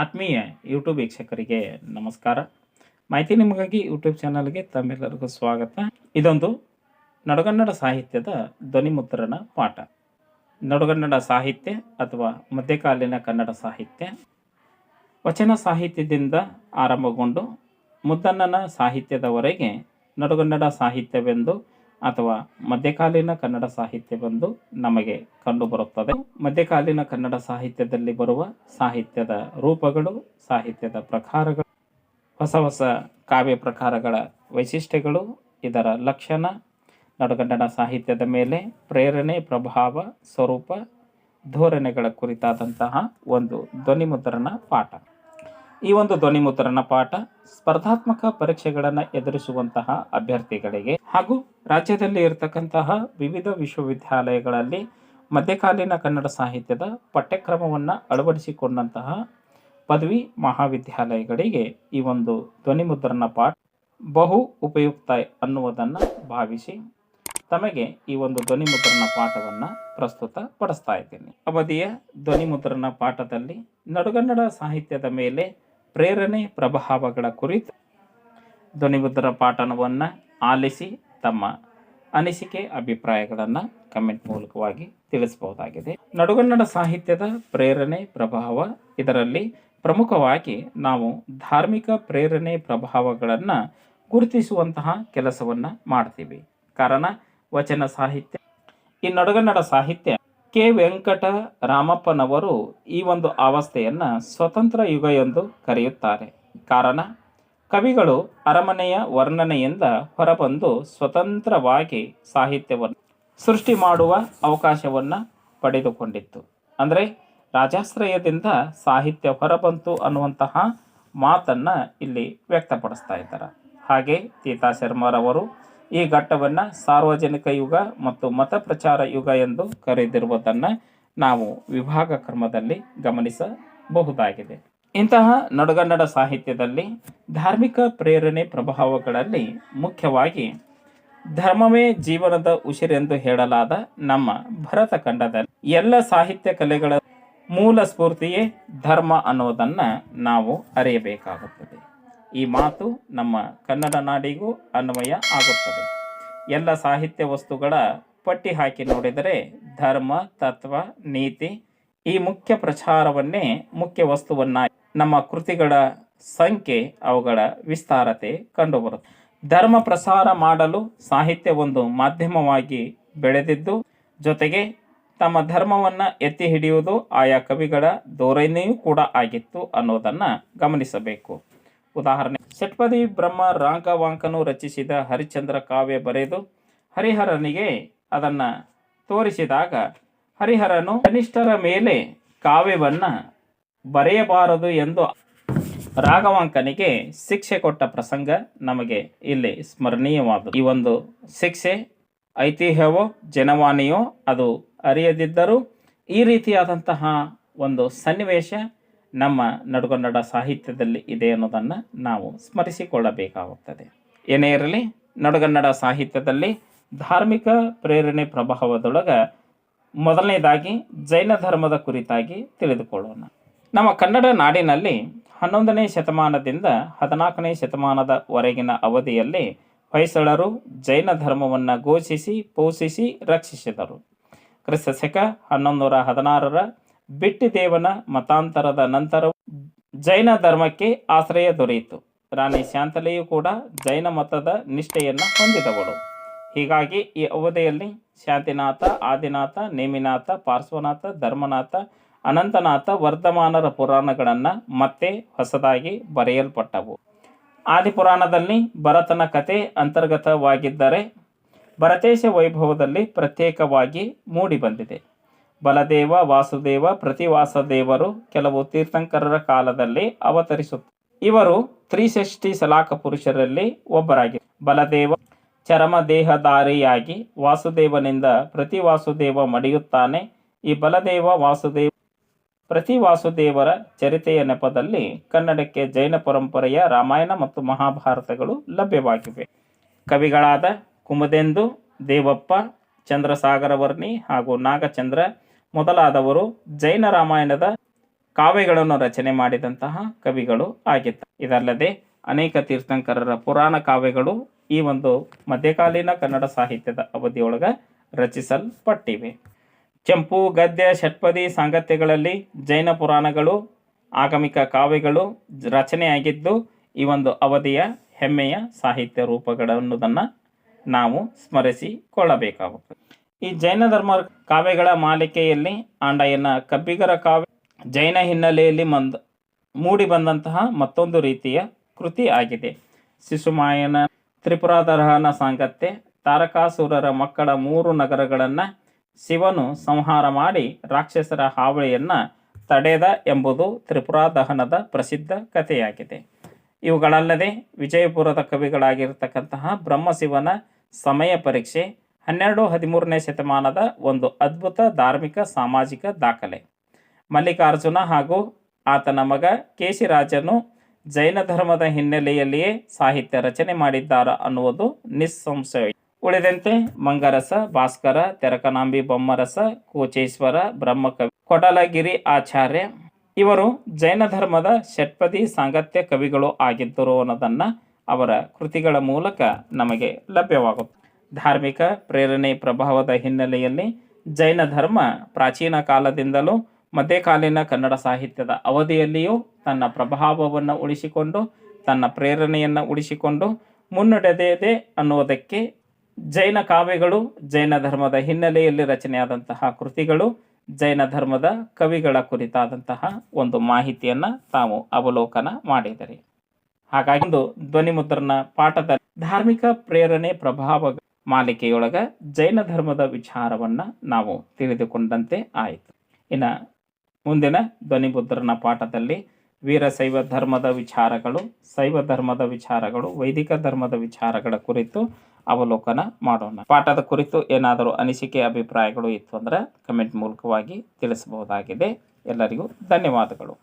ಆತ್ಮೀಯ ಯೂಟ್ಯೂಬ್ ವೀಕ್ಷಕರಿಗೆ ನಮಸ್ಕಾರ. ಮಾಹಿತಿ ನಿಮಗಾಗಿ ಯೂಟ್ಯೂಬ್ ಚಾನಲ್ಗೆ ತಮ್ಮೆಲ್ಲರಿಗೂ ಸ್ವಾಗತ. ಇದೊಂದು ನಡುಗನ್ನಡ ಸಾಹಿತ್ಯದ ಧ್ವನಿಮುದ್ರಣ ಪಾಠ. ನಡುಗನ್ನಡ ಸಾಹಿತ್ಯ ಅಥವಾ ಮಧ್ಯಕಾಲೀನ ಕನ್ನಡ ಸಾಹಿತ್ಯ ವಚನ ಸಾಹಿತ್ಯದಿಂದ ಆರಂಭಗೊಂಡು ಮುದ್ದಣ್ಣನ ಸಾಹಿತ್ಯದವರೆಗೆ ನಡುಗನ್ನಡ ಸಾಹಿತ್ಯವೆಂದು ಅಥವಾ ಮಧ್ಯಕಾಲೀನ ಕನ್ನಡ ಸಾಹಿತ್ಯವೆಂದು ನಮಗೆ ಕಂಡುಬರುತ್ತದೆ. ಮಧ್ಯಕಾಲೀನ ಕನ್ನಡ ಸಾಹಿತ್ಯದಲ್ಲಿ ಬರುವ ಸಾಹಿತ್ಯದ ರೂಪಗಳು, ಸಾಹಿತ್ಯದ ಪ್ರಕಾರಗಳು, ಹೊಸ ಹೊಸ ಕಾವ್ಯ ಪ್ರಕಾರಗಳ ವೈಶಿಷ್ಟ್ಯಗಳು, ಇದರ ಲಕ್ಷಣ, ನಡುಗನ್ನಡ ಸಾಹಿತ್ಯದ ಮೇಲೆ ಪ್ರೇರಣೆ, ಪ್ರಭಾವ, ಸ್ವರೂಪ, ಧೋರಣೆಗಳ ಕುರಿತಾದಂತಹ ಒಂದು ಧ್ವನಿಮುದ್ರಣ ಪಾಠ. ಈ ಒಂದು ಧ್ವನಿಮುದ್ರಣ ಪಾಠ ಸ್ಪರ್ಧಾತ್ಮಕ ಪರೀಕ್ಷೆಗಳನ್ನು ಎದುರಿಸುವಂತಹ ಅಭ್ಯರ್ಥಿಗಳಿಗೆ ಹಾಗೂ ರಾಜ್ಯದಲ್ಲಿ ಇರತಕ್ಕಂತಹ ವಿವಿಧ ವಿಶ್ವವಿದ್ಯಾಲಯಗಳಲ್ಲಿ ಮಧ್ಯಕಾಲೀನ ಕನ್ನಡ ಸಾಹಿತ್ಯದ ಪಠ್ಯಕ್ರಮವನ್ನು ಅಳವಡಿಸಿಕೊಂಡಂತಹ ಪದವಿ ಮಹಾವಿದ್ಯಾಲಯಗಳಿಗೆ ಈ ಒಂದು ಧ್ವನಿಮುದ್ರಣ ಪಾಠ ಬಹು ಉಪಯುಕ್ತ ಅನ್ನುವುದನ್ನು ಭಾವಿಸಿ ತಮಗೆ ಈ ಒಂದು ಧ್ವನಿಮುದ್ರಣ ಪಾಠವನ್ನು ಪ್ರಸ್ತುತ ಪಡಿಸ್ತಾ ಇದ್ದೀನಿ. ಅವಧಿಯ ಧ್ವನಿಮುದ್ರಣ ಪಾಠದಲ್ಲಿ ನಡುಗನ್ನಡ ಸಾಹಿತ್ಯದ ಮೇಲೆ ಪ್ರೇರಣೆ, ಪ್ರಭಾವಗಳ ಕುರಿತು ಧ್ವನಿಮುದ್ರಣ ಪಾಠವನ್ನು ಆಲಿಸಿ ತಮ್ಮ ಅನಿಸಿಕೆ, ಅಭಿಪ್ರಾಯಗಳನ್ನು ಕಮೆಂಟ್ ಮೂಲಕವಾಗಿ ತಿಳಿಸಬಹುದಾಗಿದೆ. ನಡುಗನ್ನಡ ಸಾಹಿತ್ಯದ ಪ್ರೇರಣೆ, ಪ್ರಭಾವ, ಇದರಲ್ಲಿ ಪ್ರಮುಖವಾಗಿ ನಾವು ಧಾರ್ಮಿಕ ಪ್ರೇರಣೆ, ಪ್ರಭಾವಗಳನ್ನು ಗುರುತಿಸುವಂತಹ ಕೆಲಸವನ್ನು ಮಾಡ್ತೀವಿ. ಕಾರಣ ವಚನ ಸಾಹಿತ್ಯ. ಈ ನಡುಗನ್ನಡ ಸಾಹಿತ್ಯ ಕೆ ವೆಂಕಟ ರಾಮಪ್ಪನವರು ಈ ಒಂದು ಅವಸ್ಥೆಯನ್ನು ಸ್ವತಂತ್ರ ಯುಗ ಎಂದು ಕರೆಯುತ್ತಾರೆ. ಕಾರಣ ಕವಿಗಳು ಅರಮನೆಯ ವರ್ಣನೆಯಿಂದ ಹೊರಬಂದು ಸ್ವತಂತ್ರವಾಗಿ ಸಾಹಿತ್ಯವನ್ನು ಸೃಷ್ಟಿ ಮಾಡುವ ಅವಕಾಶವನ್ನು ಪಡೆದುಕೊಂಡಿತ್ತು. ಅಂದರೆ ರಾಜಾಶ್ರಯದಿಂದ ಸಾಹಿತ್ಯ ಹೊರಬಂತು ಅನ್ನುವಂತಹ ಮಾತನ್ನು ಇಲ್ಲಿ ವ್ಯಕ್ತಪಡಿಸ್ತಾ ಇದ್ದಾರೆ. ಹಾಗೆ ತೀತಾ ಶರ್ಮರವರು ಈ ಘಟ್ಟವನ್ನು ಸಾರ್ವಜನಿಕ ಯುಗ ಮತ್ತು ಮತ ಪ್ರಚಾರ ಯುಗ ಎಂದು ಕರೆದಿರುವುದನ್ನು ನಾವು ವಿಭಾಗ ಕ್ರಮದಲ್ಲಿ ಗಮನಿಸಬಹುದಾಗಿದೆ. ಇಂತಹ ನಡುಗನ್ನಡ ಸಾಹಿತ್ಯದಲ್ಲಿ ಧಾರ್ಮಿಕ ಪ್ರೇರಣೆ, ಪ್ರಭಾವಗಳಲ್ಲಿ ಮುಖ್ಯವಾಗಿ ಧರ್ಮವೇ ಜೀವನದ ಉಸಿರೆಂದು ಹೇಳಲಾದ ನಮ್ಮ ಭರತ ಖಂಡದಲ್ಲಿ ಎಲ್ಲ ಸಾಹಿತ್ಯ ಕಲೆಗಳ ಮೂಲ ಸ್ಫೂರ್ತಿಯೇ ಧರ್ಮ ಅನ್ನೋದನ್ನು ನಾವು ಅರಿಯಬೇಕಾಗುತ್ತದೆ. ಈ ಮಾತು ನಮ್ಮ ಕನ್ನಡ ನಾಡಿಗೂ ಅನ್ವಯ ಆಗುತ್ತದೆ. ಎಲ್ಲ ಸಾಹಿತ್ಯ ವಸ್ತುಗಳ ಪಟ್ಟಿ ಹಾಕಿ ನೋಡಿದರೆ ಧರ್ಮ, ತತ್ವ, ನೀತಿ ಈ ಮುಖ್ಯ ಪ್ರಚಾರವನ್ನೇ ಮುಖ್ಯ ವಸ್ತುವನ್ನಾಗಿ ನಮ್ಮ ಕೃತಿಗಳ ಸಂಖ್ಯೆ, ಅವುಗಳ ವಿಸ್ತಾರತೆ ಕಂಡುಬರುತ್ತೆ. ಧರ್ಮ ಪ್ರಸಾರ ಮಾಡಲು ಸಾಹಿತ್ಯ ಒಂದು ಮಾಧ್ಯಮವಾಗಿ ಬೆಳೆದಿದ್ದು, ಜೊತೆಗೆ ತಮ್ಮ ಧರ್ಮವನ್ನು ಎತ್ತಿ ಹಿಡಿಯುವುದು ಆಯಾ ಕವಿಗಳ ಧೋರಣೆಯೂ ಕೂಡ ಆಗಿತ್ತು ಅನ್ನೋದನ್ನು ಗಮನಿಸಬೇಕು. ಉದಾಹರಣೆ, ಷಟ್ಪದಿ ಬ್ರಹ್ಮ ರಾಘವಾಂಕನು ರಚಿಸಿದ ಹರಿಶ್ಚಂದ್ರ ಕಾವ್ಯ ಬರೆದು ಹರಿಹರನಿಗೆ ಅದನ್ನು ತೋರಿಸಿದಾಗ ಹರಿಹರನು ಕನಿಷ್ಠರ ಮೇಲೆ ಕಾವ್ಯವನ್ನು ಬರೆಯಬಾರದು ಎಂದು ರಾಘವಾಂಕನಿಗೆ ಶಿಕ್ಷೆ ಕೊಟ್ಟ ಪ್ರಸಂಗ ನಮಗೆ ಇಲ್ಲಿ ಸ್ಮರಣೀಯವಾದದ್ದು. ಈ ಒಂದು ಶಿಕ್ಷೆ ಐತಿಹ್ಯವೋ ಜನವಾಣಿಯೋ ಅದು ಅರಿಯದಿದ್ದರೂ ಈ ರೀತಿಯಾದಂತಹ ಒಂದು ಸನ್ನಿವೇಶ ನಮ್ಮ ನಡುಗನ್ನಡ ಸಾಹಿತ್ಯದಲ್ಲಿ ಇದೆ ಅನ್ನೋದನ್ನು ನಾವು ಸ್ಮರಿಸಿಕೊಳ್ಳಬೇಕಾಗುತ್ತದೆ. ಏನೇ ಇರಲಿ, ನಡುಗನ್ನಡ ಸಾಹಿತ್ಯದಲ್ಲಿ ಧಾರ್ಮಿಕ ಪ್ರೇರಣೆ ಪ್ರಭಾವದೊಳಗೆ ಮೊದಲನೇದಾಗಿ ಜೈನ ಧರ್ಮದ ಕುರಿತಾಗಿ ತಿಳಿದುಕೊಳ್ಳೋಣ. ನಮ್ಮ ಕನ್ನಡ ನಾಡಿನಲ್ಲಿ 11ನೇ ಶತಮಾನದಿಂದ 14ನೇ ಶತಮಾನದವರೆಗಿನ ಅವಧಿಯಲ್ಲಿ ಹೊಯ್ಸಳರು ಜೈನ ಧರ್ಮವನ್ನು ಘೋಷಿಸಿ, ಪೋಷಿಸಿ, ರಕ್ಷಿಸಿದರು. ಕ್ರಿಸ್ತಶಕ 1116ರ ಬಿಟ್ಟಿದೇವನ ಮತಾಂತರದ ನಂತರ ಜೈನ ಧರ್ಮಕ್ಕೆ ಆಶ್ರಯ ದೊರೆಯಿತು. ರಾಣಿ ಶಾಂತಲೆಯೂ ಕೂಡ ಜೈನ ಮತದ ನಿಷ್ಠೆಯನ್ನು ಹೊಂದಿದವಳು. ಹೀಗಾಗಿ ಈ ಅವಧಿಯಲ್ಲಿ ಶಾಂತಿನಾಥ, ಆದಿನಾಥ, ನೇಮಿನಾಥ, ಪಾರ್ಶ್ವನಾಥ, ಧರ್ಮನಾಥ, ಅನಂತನಾಥ, ವರ್ಧಮಾನರ ಪುರಾಣಗಳನ್ನು ಮತ್ತೆ ಹೊಸದಾಗಿ ಬರೆಯಲ್ಪಟ್ಟವು. ಆದಿಪುರಾಣದಲ್ಲಿ ಭರತನ ಕಥೆ ಅಂತರ್ಗತವಾಗಿದ್ದರೆ ಭರತೇಶ ವೈಭವದಲ್ಲಿ ಪ್ರತ್ಯೇಕವಾಗಿ ಮೂಡಿಬಂದಿದೆ. ಬಲದೇವ, ವಾಸುದೇವ, ಪ್ರತಿವಾಸದೇವರು ಕೆಲವು ತೀರ್ಥಂಕರರ ಕಾಲದಲ್ಲಿ ಅವತರಿಸುತ್ತಾರೆ. ಇವರು ತ್ರಿಷಷ್ಟಿ ಸಲಾಕ ಪುರುಷರಲ್ಲಿ ಒಬ್ಬರಾಗಿದ್ದಾರೆ. ಬಲದೇವ ಚರಮದೇಹಧಾರಿಯಾಗಿ ವಾಸುದೇವನಿಂದ ಪ್ರತಿವಾಸುದೇವ ಮಡಿಯುತ್ತಾನೆ. ಈ ಬಲದೇವ, ವಾಸುದೇವ, ಪ್ರತಿವಾಸುದೇವರ ಚರಿತೆಯ ನೆಪದಲ್ಲಿ ಕನ್ನಡಕ್ಕೆ ಜೈನ ಪರಂಪರೆಯ ರಾಮಾಯಣ ಮತ್ತು ಮಹಾಭಾರತಗಳು ಲಭ್ಯವಾಗಿವೆ. ಕವಿಗಳಾದ ಕುಮುದೆಂದು, ದೇವಪ್ಪ, ಚಂದ್ರಸಾಗರವರ್ಣಿ ಹಾಗೂ ನಾಗಚಂದ್ರ ಮೊದಲಾದವರು ಜೈನ ರಾಮಾಯಣದ ಕಾವ್ಯಗಳನ್ನು ರಚನೆ ಮಾಡಿದಂತಹ ಕವಿಗಳು ಆಗಿದ್ದಾರೆ. ಇದಲ್ಲದೆ ಅನೇಕ ತೀರ್ಥಂಕರರ ಪುರಾಣ ಕಾವ್ಯಗಳು ಈ ಒಂದು ಮಧ್ಯಕಾಲೀನ ಕನ್ನಡ ಸಾಹಿತ್ಯದ ಅವಧಿಯೊಳಗೆ ರಚಿಸಲ್ಪಟ್ಟಿವೆ. ಚಂಪು, ಗದ್ಯ, ಷಟ್ಪದಿ ಸಾಂಗತ್ಯಗಳಲ್ಲಿ ಜೈನ ಪುರಾಣಗಳು, ಆಗಮಿಕ ಕಾವ್ಯಗಳು ರಚನೆಯಾಗಿದ್ದು ಈ ಒಂದು ಅವಧಿಯ ಹೆಮ್ಮೆಯ ಸಾಹಿತ್ಯ ರೂಪಗಳನ್ನುವುದನ್ನು ನಾವು ಸ್ಮರಿಸಿಕೊಳ್ಳಬೇಕಾಗುತ್ತದೆ. ಈ ಜೈನ ಧರ್ಮ ಕಾವ್ಯಗಳ ಮಾಲಿಕೆಯಲ್ಲಿ ಆಂಡಯ್ಯನ ಕಬ್ಬಿಗರ ಕಾವ್ಯ ಜೈನ ಹಿನ್ನೆಲೆಯಲ್ಲಿ ಮೂಡಿ ಬಂದಂತಹ ಮತ್ತೊಂದು ರೀತಿಯ ಕೃತಿ ಆಗಿದೆ. ಶಿಶುಮಾಯನ ತ್ರಿಪುರಾದಹನ ಸಾಂಗತ್ಯ, ತಾರಕಾಸುರರ ಮಕ್ಕಳ 3 ನಗರಗಳನ್ನು ಶಿವನು ಸಂಹಾರ ಮಾಡಿ ರಾಕ್ಷಸರ ಹಾವಳಿಯನ್ನು ತಡೆದ ಎಂಬುದು ತ್ರಿಪುರಾದಹನದ ಪ್ರಸಿದ್ಧ ಕಥೆಯಾಗಿದೆ. ಇವುಗಳಲ್ಲದೆ ವಿಜಯಪುರದ ಕವಿಗಳಾಗಿರ್ತಕ್ಕಂತಹ ಬ್ರಹ್ಮಶಿವನ ಸಮಯ ಪರೀಕ್ಷೆ 12-13ನೇ ಶತಮಾನದ ಒಂದು ಅದ್ಭುತ ಧಾರ್ಮಿಕ ಸಾಮಾಜಿಕ ದಾಖಲೆ. ಮಲ್ಲಿಕಾರ್ಜುನ ಹಾಗೂ ಆತನ ಮಗ ಕೇಶಿರಾಜನು ಜೈನ ಧರ್ಮದ ಹಿನ್ನೆಲೆಯಲ್ಲಿಯೇ ಸಾಹಿತ್ಯ ರಚನೆ ಮಾಡಿದ್ದಾರೆ ಅನ್ನುವುದು ನಿಸ್ಸಂಶಯ. ಉಳಿದಂತೆ ಮಂಗರಸ, ಭಾಸ್ಕರ, ತೆರಕನಾಂಬಿ ಬೊಮ್ಮರಸ, ಕೋಚೇಶ್ವರ, ಬ್ರಹ್ಮಕವಿ, ಕೊಡಲಗಿರಿ ಆಚಾರ್ಯ ಇವರು ಜೈನ ಧರ್ಮದ ಷಟ್ಪದಿ ಸಾಂಗತ್ಯ ಕವಿಗಳು ಆಗಿದ್ದರು ಅನ್ನೋದನ್ನು ಅವರ ಕೃತಿಗಳ ಮೂಲಕ ನಮಗೆ ಲಭ್ಯವಾಗುತ್ತೆ. ಧಾರ್ಮಿಕ ಪ್ರೇರಣೆ ಪ್ರಭಾವದ ಹಿನ್ನೆಲೆಯಲ್ಲಿ ಜೈನ ಧರ್ಮ ಪ್ರಾಚೀನ ಕಾಲದಿಂದಲೂ ಮಧ್ಯಕಾಲೀನ ಕನ್ನಡ ಸಾಹಿತ್ಯದ ಅವಧಿಯಲ್ಲಿಯೂ ತನ್ನ ಪ್ರಭಾವವನ್ನು ಉಳಿಸಿಕೊಂಡು ತನ್ನ ಪ್ರೇರಣೆಯನ್ನು ಉಳಿಸಿಕೊಂಡು ಮುನ್ನಡೆದಿದೆ ಅನ್ನುವುದಕ್ಕೆ ಜೈನ ಕಾವ್ಯಗಳು, ಜೈನ ಧರ್ಮದ ಹಿನ್ನೆಲೆಯಲ್ಲಿ ರಚನೆಯಾದಂತಹ ಕೃತಿಗಳು, ಜೈನ ಧರ್ಮದ ಕವಿಗಳ ಕುರಿತಾದಂತಹ ಒಂದು ಮಾಹಿತಿಯನ್ನು ತಾವು ಅವಲೋಕನ ಮಾಡಿದರೆ. ಹಾಗಾಗಿ ಒಂದು ಧ್ವನಿಮುದ್ರಣ ಪಾಠದ ಧಾರ್ಮಿಕ ಪ್ರೇರಣೆ ಪ್ರಭಾವ ಮಾಲಿಕೆಯೊಳಗ ಜೈನ ಧರ್ಮದ ವಿಚಾರವನ್ನು ನಾವು ತಿಳಿದುಕೊಂಡಂತೆ ಆಯಿತು. ಇನ್ನು ಮುಂದಿನ ಧ್ವನಿಮುದ್ರಣ ಪಾಠದಲ್ಲಿ ವೀರಶೈವ ಧರ್ಮದ ವಿಚಾರಗಳು, ಶೈವ ಧರ್ಮದ ವಿಚಾರಗಳು, ವೈದಿಕ ಧರ್ಮದ ವಿಚಾರಗಳ ಕುರಿತು ಅವಲೋಕನ ಮಾಡೋಣ. ಪಾಠದ ಕುರಿತು ಏನಾದರೂ ಅನಿಸಿಕೆ ಅಭಿಪ್ರಾಯಗಳು ಇತ್ತು ಅಂದರೆ ಕಮೆಂಟ್ ಮೂಲಕವಾಗಿ ತಿಳಿಸಬಹುದಾಗಿದೆ. ಎಲ್ಲರಿಗೂ ಧನ್ಯವಾದಗಳು.